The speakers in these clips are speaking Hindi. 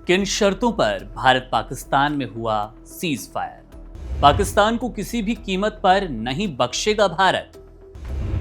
किन शर्तों पर भारत पाकिस्तान में हुआ सीज फायर? पाकिस्तान को किसी भी कीमत पर नहीं बख्शेगा भारत।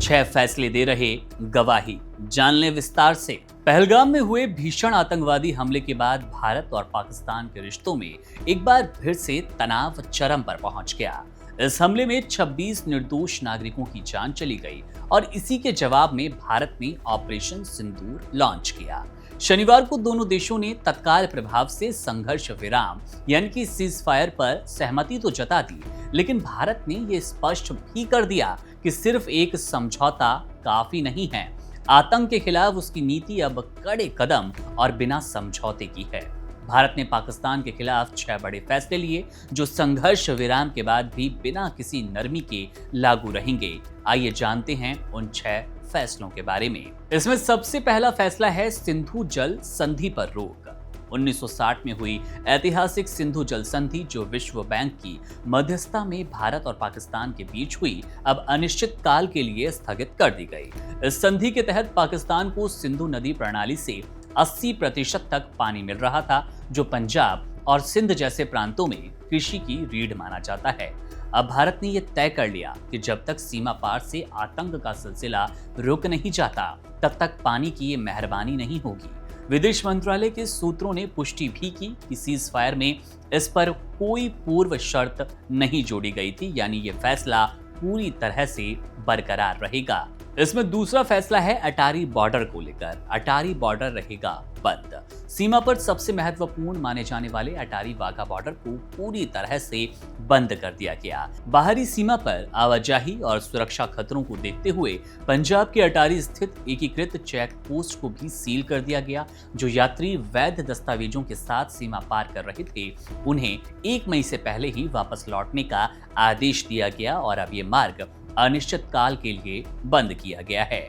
6 फैसले दे रहे गवाही, जान लें विस्तार से। पहलगाम में हुए भीषण आतंकवादी हमले के बाद भारत और पाकिस्तान के रिश्तों में एक बार फिर से तनाव चरम पर पहुंच गया। इस हमले में 26 निर्दोष नागरिकों की जान चली गई और इसी के जवाब में भारत ने ऑपरेशन सिंदूर लॉन्च किया। शनिवार को दोनों देशों ने तत्काल प्रभाव से संघर्ष विराम यानी कि सीज फायर पर सहमति तो जता दी, लेकिन भारत ने यह स्पष्ट भी कर दिया कि सिर्फ एक समझौता काफी नहीं है। आतंक के खिलाफ उसकी नीति अब कड़े कदम और बिना समझौते की है। भारत ने पाकिस्तान के खिलाफ 6 बड़े फैसले लिए जो संघर्ष विराम के बाद भी बिना किसी नरमी के लागू रहेंगे। आइए जानते हैं उन 6 फैसलों के बारे में। इसमें सबसे पहला फैसला है सिंधु जल संधि पर रोक। 1960 में हुई ऐतिहासिक सिंधु जल संधि जो विश्व बैंक की मध्यस्थता में भारत और पाकिस्तान के बीच हुई, अब अनिश्चित काल के लिए स्थगित कर दी गई। इस संधि के तहत पाकिस्तान को सिंधु नदी प्रणाली से 80% तक पानी मिल रहा था, जो पंजाब और सिंध जैसे प्रांतों में कृषि की रीढ़ माना जाता है। अब भारत ने यह तय कर लिया कि जब तक सीमा पार से आतंक का सिलसिला रुक नहीं जाता, तब तक पानी की ये मेहरबानी नहीं होगी। विदेश मंत्रालय के सूत्रों ने पुष्टि भी की कि सीज फायर में इस पर कोई पूर्व शर्त नहीं जोड़ी गई थी, यानी ये फैसला पूरी तरह से बरकरार रहेगा। इसमें दूसरा फैसला है अटारी बॉर्डर को लेकर। अटारी बॉर्डर रहेगा बंद। सीमा पर सबसे महत्वपूर्ण माने जाने वाले अटारी वाघा बॉर्डर को पूरी तरह से बंद कर दिया गया। बाहरी सीमा पर आवाजाही और सुरक्षा खतरों को देखते हुए पंजाब के अटारी स्थित एकीकृत चेक पोस्ट को भी सील कर दिया गया। जो यात्री वैध दस्तावेजों के साथ सीमा पार कर रहे थे, उन्हें 1 मई से पहले ही वापस लौटने का आदेश दिया गया और अब ये मार्ग अनिश्चित काल के लिए बंद किया गया है।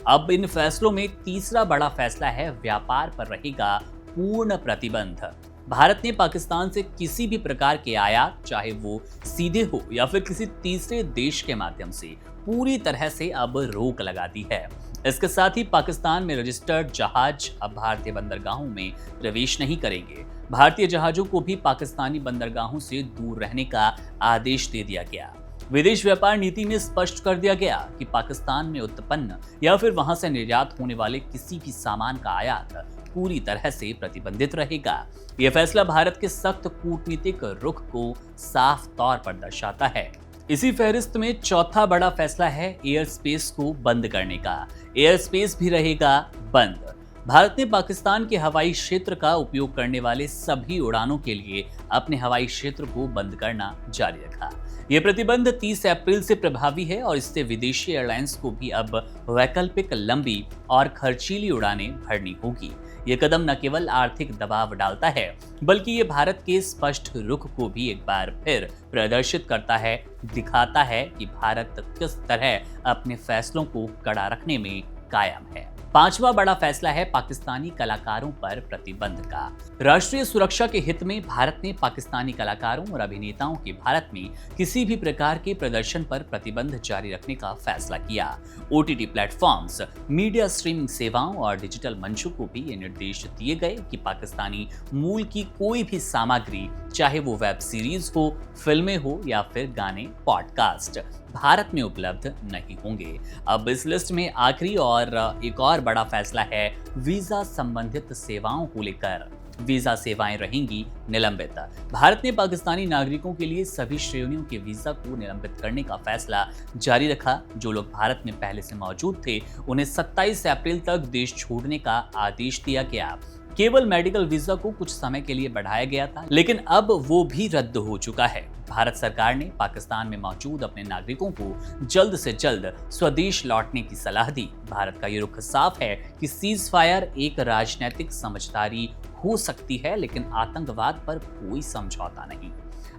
अब इन फैसलों में तीसरा बड़ा फैसला है व्यापार पर रहेगा पूर्ण प्रतिबंध। भारत ने पाकिस्तान से किसी भी प्रकार के आयात, चाहे वो सीधे हो या फिर किसी तीसरे देश के माध्यम से, पूरी तरह से अब रोक लगा दी है। इसके साथ ही पाकिस्तान में रजिस्टर्ड जहाज अब भारतीय बंदरगाहों में प्रवेश नहीं करेंगे। भारतीय जहाजों को भी पाकिस्तानी बंदरगाहों से दूर रहने का आदेश दे दिया गया। विदेश व्यापार नीति में स्पष्ट कर दिया गया कि पाकिस्तान में उत्पन्न या फिर वहां से निर्यात होने वाले किसी भी सामान का आयात पूरी तरह से प्रतिबंधित रहेगा। यह फैसला भारत के सख्त कूटनीतिक रुख को साफ तौर पर दर्शाता है। इसी फहरिस्त में चौथा बड़ा फैसला है एयर स्पेस को बंद करने का। एयर स्पेस भी रहेगा बंद। भारत ने पाकिस्तान के हवाई क्षेत्र का उपयोग करने वाले सभी उड़ानों के लिए अपने हवाई क्षेत्र को बंद करना जारी रखा। यह प्रतिबंध 30 अप्रैल से प्रभावी है और इससे विदेशी एयरलाइंस को भी अब वैकल्पिक लंबी और खर्चीली उड़ानें भरनी होगी। यह कदम न केवल आर्थिक दबाव डालता है, बल्कि ये भारत के स्पष्ट रुख को भी एक बार फिर प्रदर्शित करता है, दिखाता है कि भारत किस तरह अपने फैसलों को कड़ा रखने में कायम है। पांचवा बड़ा फैसला है पाकिस्तानी कलाकारों पर प्रतिबंध का। राष्ट्रीय सुरक्षा के हित में भारत ने पाकिस्तानी कलाकारों और अभिनेताओं के भारत में किसी भी प्रकार के प्रदर्शन पर प्रतिबंध जारी रखने का फैसला किया। ओटीटी प्लेटफॉर्म्स, मीडिया स्ट्रीमिंग सेवाओं और डिजिटल मंचों को भी ये निर्देश दिए गए कि पाकिस्तानी मूल की कोई भी सामग्री, चाहे वो वेब सीरीज हो, फिल्में हो या फिर गाने, पॉडकास्ट, भारत में उपलब्ध नहीं होंगे। अब इस लिस्ट में आखिरी और एक और बड़ा फैसला है वीजा संबंधित सेवाओं को लेकर। वीजा सेवाएं रहेंगी निलंबित। भारत ने पाकिस्तानी नागरिकों के लिए सभी श्रेणियों के वीजा को निलंबित करने का फैसला जारी रखा। जो लोग भारत में पहले से मौजूद थे, उन्हें 27 अप्रैल तक देश छोड़ने का आदेश दिया गया। केवल मेडिकल वीजा को कुछ समय के लिए बढ़ाया गया था, लेकिन अब वो भी रद्द हो चुका है। भारत सरकार ने पाकिस्तान में मौजूद अपने नागरिकों को जल्द से जल्द स्वदेश लौटने की सलाह दी। भारत का ये रुख साफ है कि सीज फायर एक राजनीतिक समझदारी हो सकती है, लेकिन आतंकवाद पर कोई समझौता नहीं।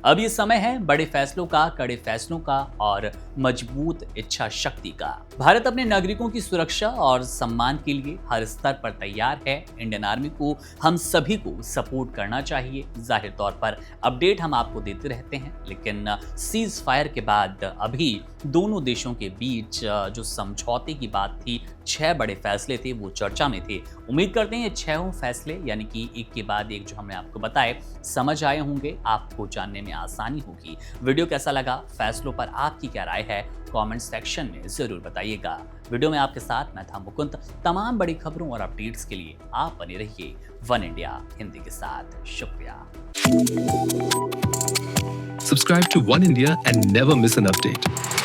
अब ये समय है बड़े फैसलों का, कड़े फैसलों का और मजबूत इच्छा शक्ति का। भारत अपने नागरिकों की सुरक्षा और सम्मान के लिए हर स्तर पर तैयार है। इंडियन आर्मी को हम सभी को सपोर्ट करना चाहिए। जाहिर तौर पर अपडेट हम आपको देते रहते हैं, लेकिन सीज फायर के बाद अभी दोनों देशों के बीच जो समझौते की बात थी, 6 बड़े फैसले थे वो चर्चा में थे। उम्मीद करते हैं ये 6 फैसले यानी कि एक के बाद एक जो हमने आपको बताए समझ आए होंगे, आपको जानने में आसानी होगी। वीडियो कैसा लगा, फैसलों पर आपकी क्या राय है, कमेंट सेक्शन में जरूर बताइएगा। वीडियो में आपके साथ मैं था मुकुंद। तमाम बड़ी खबरों और अपडेट्स के लिए आप बने रहिए वन इंडिया हिंदी के साथ। शुक्रिया। Subscribe to One India and never miss an update.